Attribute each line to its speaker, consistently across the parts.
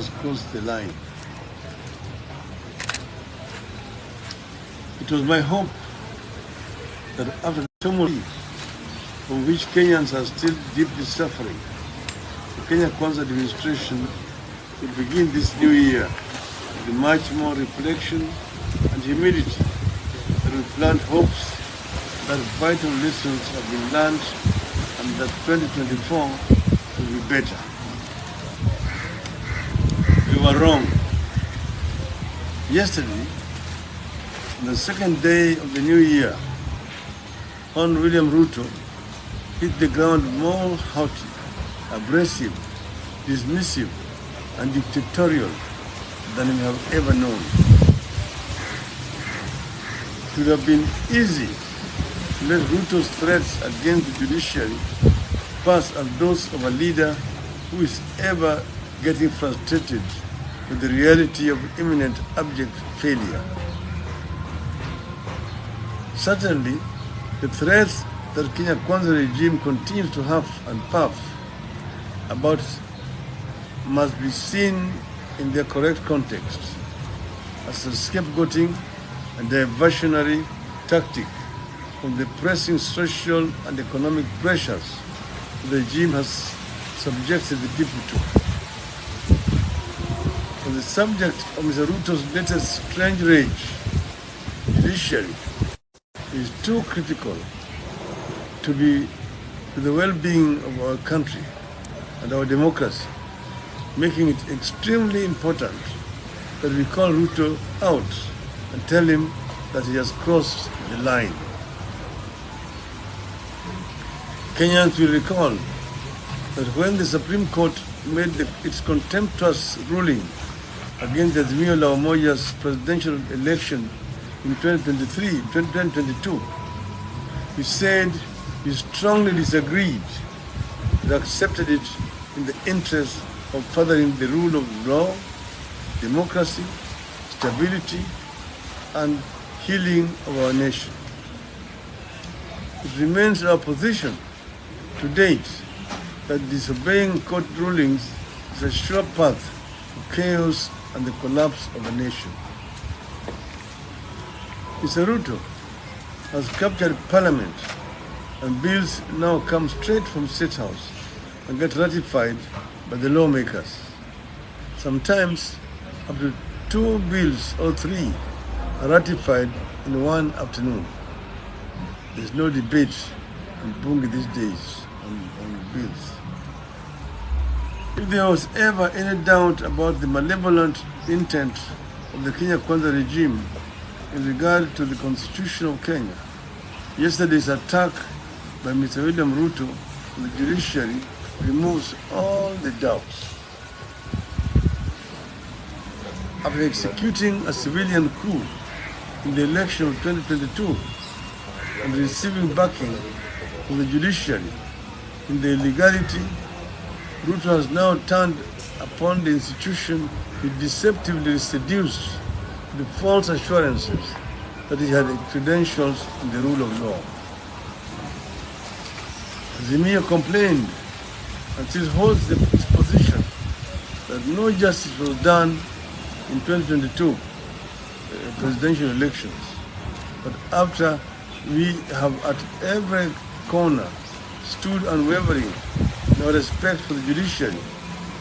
Speaker 1: has crossed the line. It was my hope that after the turmoil from which Kenyans are still deeply suffering, the Kenya Kwanza administration will begin this new year with much more reflection and humility that will plant hopes that vital lessons have been learned and that 2024 will be better. We were wrong. Yesterday, on the second day of the new year, Hon. William Ruto hit the ground more haughty, abrasive, dismissive, and dictatorial than we have ever known. It would have been easy to let Ruto's threats against the judiciary pass as those of a leader who is ever getting frustrated with the reality of imminent abject failure. Certainly, the threats that Kenya Kwanza regime continues to huff and puff about must be seen in their correct context as a scapegoating and diversionary tactic from the pressing social and economic pressures the regime has subjected the people to. On the subject of Mr. Ruto's latest strange rage, judiciary is too critical to the well-being of our country and our democracy, making it extremely important that we call Ruto out and tell him that he has crossed the line. Kenyans will recall that when the Supreme Court made its contemptuous ruling against the Azimio presidential election in 2022, he said he strongly disagreed but accepted it in the interest of furthering the rule of law, democracy, stability, and healing of our nation. It remains our position to date that disobeying court rulings is a sure path to chaos and the collapse of a nation. Mr. Ruto has captured Parliament, and bills now come straight from State House and get ratified by the lawmakers. Sometimes up to 2 bills or 3 are ratified in one afternoon. There's no debate in Bunge these days on bills. If there was ever any doubt about the malevolent intent of the Kenya Kwanza regime in regard to the Constitution of Kenya, yesterday's attack by Mr. William Ruto on the judiciary removes all the doubts. After executing a civilian coup in the election of 2022 and receiving backing from the judiciary in the illegality, Ruto has now turned upon the institution he deceptively seduced the false assurances that he had credentials in the rule of law. Azimio complained and still holds its position that no justice was done in 2022 presidential elections. But after we have at every corner stood unwavering in our respect for the judiciary,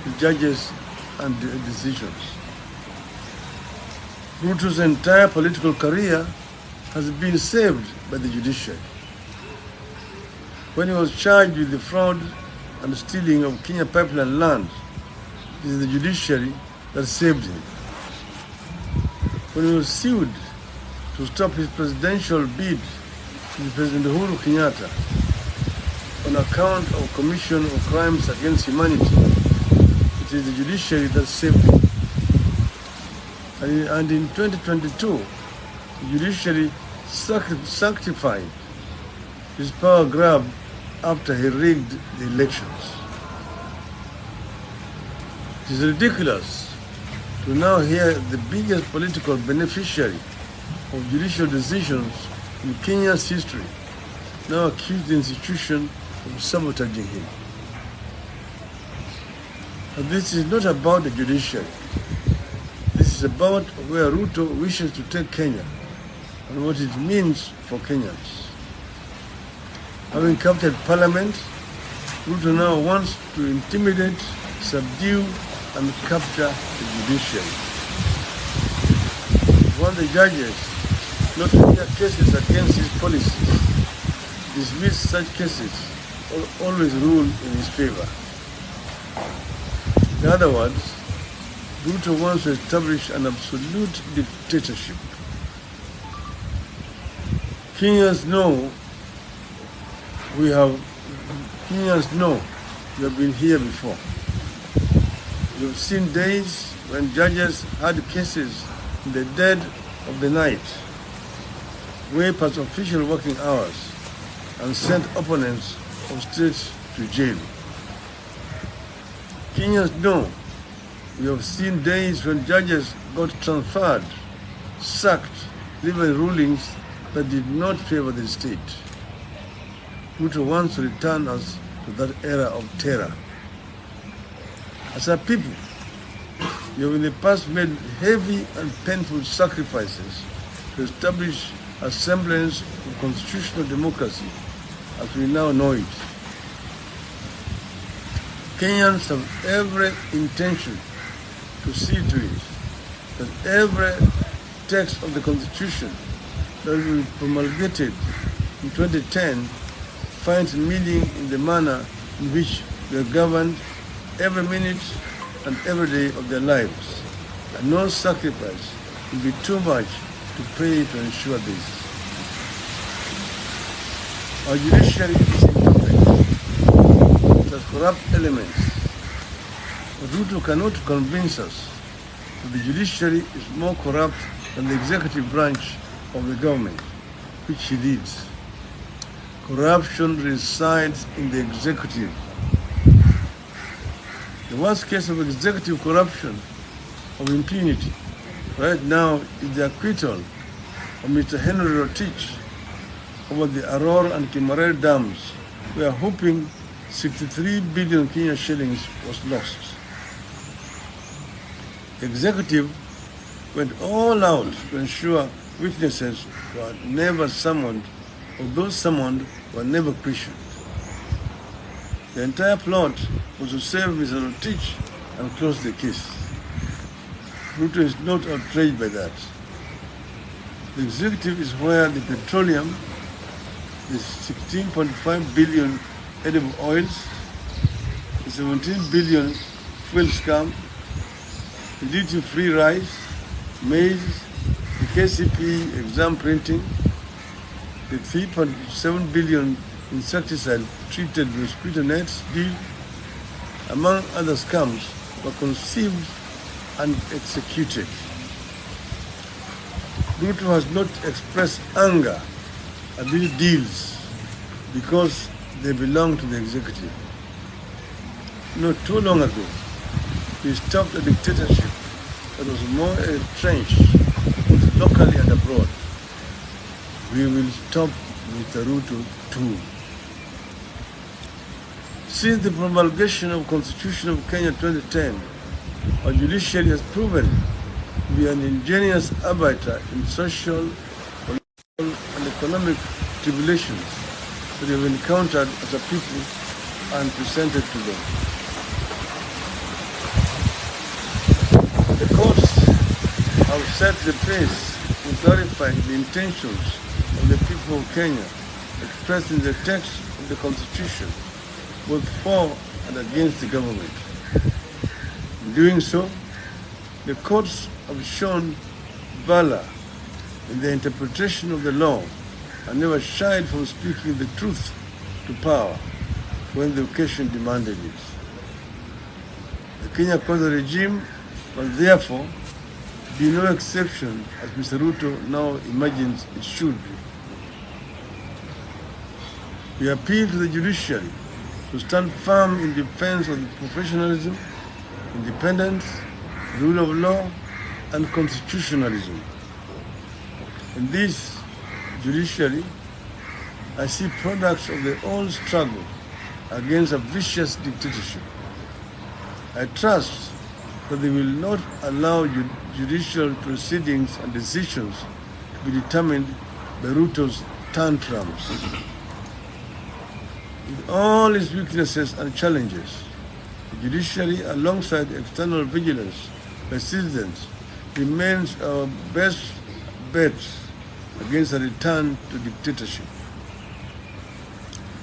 Speaker 1: the judges and the decisions. Ruto's entire political career has been saved by the judiciary. When he was charged with the fraud and stealing of Kenya pipeline land, it is the judiciary that saved him. When he was sued to stop his presidential bid with President Uhuru Kenyatta on account of commission of crimes against humanity, it is the judiciary that saved him. And in 2022, the judiciary sanctified his power grab after he rigged the elections. It is ridiculous to now hear the biggest political beneficiary of judicial decisions in Kenya's history now accuse the institution of sabotaging him. But this is not about the judiciary. This is about where Ruto wishes to take Kenya and what it means for Kenyans. Having captured parliament, Ruto now wants to intimidate, subdue, and capture the judiciary. He wants the judges not to hear cases against his policies, dismiss such cases, or always rule in his favor. In other words, Ruto wants to establish an absolute dictatorship. Kenyans know we have been here before. We've seen days when judges had cases in the dead of the night, way past official working hours, and sent opponents of state to jail. Kenyans know we have seen days when judges got transferred, sacked, leaving rulings that did not favor the state. Ruto wants to return us to that era of terror. As a people, we have in the past made heavy and painful sacrifices to establish a semblance of constitutional democracy as we now know it. Kenyans have every intention to see to it that every text of the Constitution that will be promulgated in 2010 finds meaning in the manner in which they are governed every minute and every day of their lives. And no sacrifice will be too much to pay to ensure this. Our judiciary is imperfect. It has corrupt elements. But Ruto cannot convince us that the judiciary is more corrupt than the executive branch of the government, which he leads. Corruption resides in the executive. The worst case of executive corruption, of impunity, right now is the acquittal of Mr. Henry Rotich over the Aror and Kimarere dams, where hoping 63 billion Kenya shillings was lost. The executive went all out to ensure witnesses were never summoned, or those summoned were never questioned. The entire plot was to save Mr. Rotich and close the case. Ruto is not outraged by that. The executive is where the petroleum, the 16.5 billion edible oils, the 17 billion fuel scam, the duty-free rice, maize, the KCP exam printing, the 3.7 billion insecticide-treated mosquito nets deal, among other scams, were conceived and executed. Ruto has not expressed anger at these deals because they belong to the executive. Not too long ago, we stopped a dictatorship that was more entrenched both locally and abroad. We will stop Mr. Ruto too. Since the promulgation of Constitution of Kenya 2010, our judiciary has proven to be an ingenious arbiter in social, political, and economic tribulations that we have encountered as a people and presented to them. The courts have set the pace in clarifying the intentions of the people of Kenya expressed in the text of the Constitution, both for and against the government. In doing so, the courts have shown valor in the interpretation of the law and never shied from speaking the truth to power when the occasion demanded it. The Kenya Kwanza regime must therefore be no exception, as Mr. Ruto now imagines it should be. We appeal to the judiciary to stand firm in defense of the professionalism, independence, rule of law, and constitutionalism. In this judiciary, I see products of the old struggle against a vicious dictatorship. I trust that they will not allow judicial proceedings and decisions to be determined by Ruto's tantrums. With all its weaknesses and challenges, the judiciary, alongside external vigilance by citizens, remains our best bet against a return to dictatorship.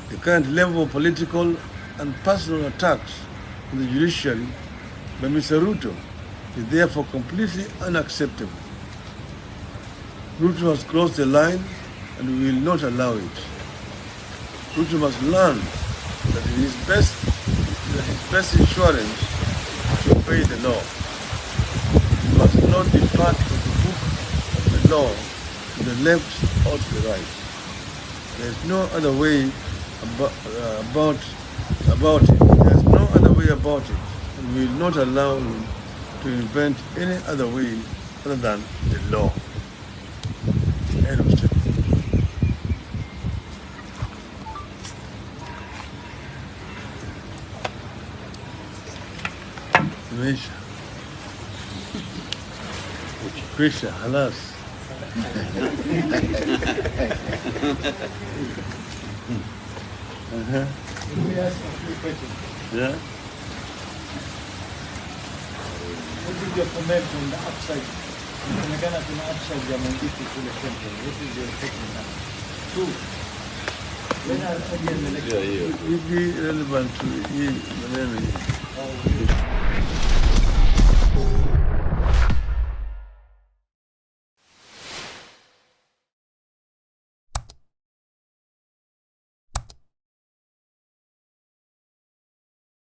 Speaker 1: The current level of political and personal attacks on the judiciary by Mr. Ruto is therefore completely unacceptable. Ruto has crossed the line and we will not allow it. Ruto must learn that his best insurance to obey the law. He must not depart from the book of the law to the left or to the right. There is no other way about it. There is no other way about it, and we will not allow him to invent any other way other than the law. End of statement. Meisha. Kwisha, halas.
Speaker 2: Let me ask a few questions.
Speaker 1: Yeah?
Speaker 2: What is your comment on the upside? Inaonekana kuna upside ya Mangiti kule Central. What is your take on that? Two. When are again elected?
Speaker 1: It be relevant to hii maneno hii.